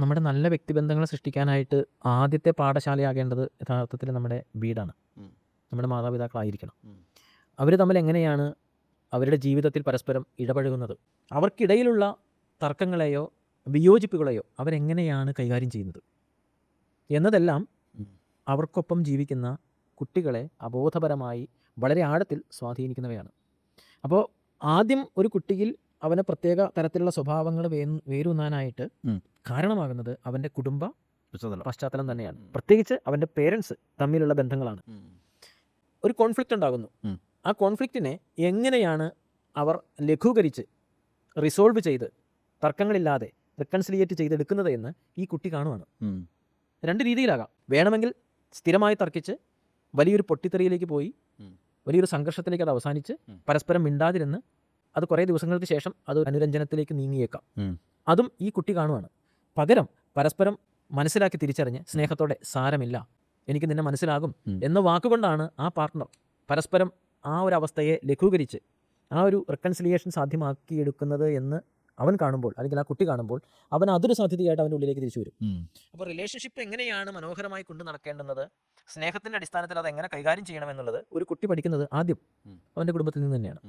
നമ്മുടെ നല്ല വ്യക്തിബന്ധങ്ങൾ സൃഷ്ടിക്കാനായിട്ട് ആദ്യത്തെ പാഠശാലയാകേണ്ടത് യഥാർത്ഥത്തിൽ നമ്മുടെ വീടാണ്. ഉം. നമ്മുടെ മാതാപിതാക്കളായിരിക്കണം. ഉം. അവർ തമ്മിൽ എങ്ങനെയാണ് അവരുടെ ജീവിതത്തിൽ പരസ്പരം ഇടപഴകുന്നത്, അവർക്കിടയിലുള്ള തർക്കങ്ങളെയോ വിയോജിപ്പുകളെയോ അവരെങ്ങനെയാണ് കൈകാര്യം ചെയ്യുന്നത് എന്നതെല്ലാം ഉം. അവർക്കൊപ്പം ജീവിക്കുന്ന കുട്ടികളെ അബോധപരമായി വളരെ ആഴത്തിൽ സ്വാധീനിക്കുന്നവയാണ്. അപ്പോൾ ആദ്യം ഒരു കുട്ടിയിൽ അവന് പ്രത്യേക തരത്തിലുള്ള സ്വഭാവങ്ങൾ വേരൂന്നാനായിട്ട് ഉം. കാരണമാകുന്നത് അവൻ്റെ കുടുംബ പശ്ചാത്തലം. പശ്ചാത്തലം തന്നെയാണ്. ഉം. പ്രത്യേകിച്ച് അവൻ്റെ പേരൻസ് തമ്മിലുള്ള ബന്ധങ്ങളാണ്. ഉം. ഒരു കോൺഫ്ലിക്റ്റ് ഉണ്ടാകുന്നു. ഉം. ആ കോൺഫ്ലിക്റ്റിനെ എങ്ങനെയാണ് അവർ ലഘൂകരിച്ച് റിസോൾവ് ചെയ്ത് തർക്കങ്ങളില്ലാതെ റിക്കൺസിലിയേറ്റ് ചെയ്തെടുക്കുന്നത് എന്ന് ഈ കുട്ടി കാണുവാണ്. ഉം. രണ്ട് രീതിയിലാകാം. വേണമെങ്കിൽ സ്ഥിരമായി തർക്കിച്ച് വലിയൊരു പൊട്ടിത്തെറിയിലേക്ക് പോയി ഉം. വലിയൊരു സംഘർഷത്തിലേക്ക് അത് അവസാനിച്ച് പരസ്പരം മിണ്ടാതിരുന്ന് അത് കുറേ ദിവസങ്ങൾക്ക് ശേഷം അത് അനുരഞ്ജനത്തിലേക്ക് നീങ്ങിയേക്കാം. ഉം. അതും ഈ കുട്ടി കാണുവാണ്. പകരം പരസ്പരം മനസ്സിലാക്കി തിരിച്ചറിഞ്ഞ് സ്നേഹത്തോടെ സാരമില്ല, എനിക്ക് നിന്നെ മനസ്സിലാകും എന്ന വാക്കുകൊണ്ടാണ് ആ പാർട്ട്ണർ പരസ്പരം ആ ഒരു അവസ്ഥയെ ലഘൂകരിച്ച് ആ ഒരു റെക്കൺസിലിയേഷൻ സാധ്യമാക്കിയെടുക്കുന്നത് എന്ന് അവൻ കാണുമ്പോൾ, അല്ലെങ്കിൽ ആ കുട്ടി കാണുമ്പോൾ, അവൻ അതൊരു സാധ്യതയായിട്ട് അവൻ്റെ ഉള്ളിലേക്ക് തിരിച്ചു വരും. അപ്പോൾ റിലേഷൻഷിപ്പ് എങ്ങനെയാണ് മനോഹരമായി കൊണ്ടു നടക്കേണ്ടുന്നത്, സ്നേഹത്തിൻ്റെ അടിസ്ഥാനത്തിൽ അത് എങ്ങനെ കൈകാര്യം ചെയ്യണമെന്നുള്ളത് ഒരു കുട്ടി പഠിക്കുന്നത് ആദ്യം അവൻ്റെ കുടുംബത്തിൽ നിന്ന് തന്നെയാണ്.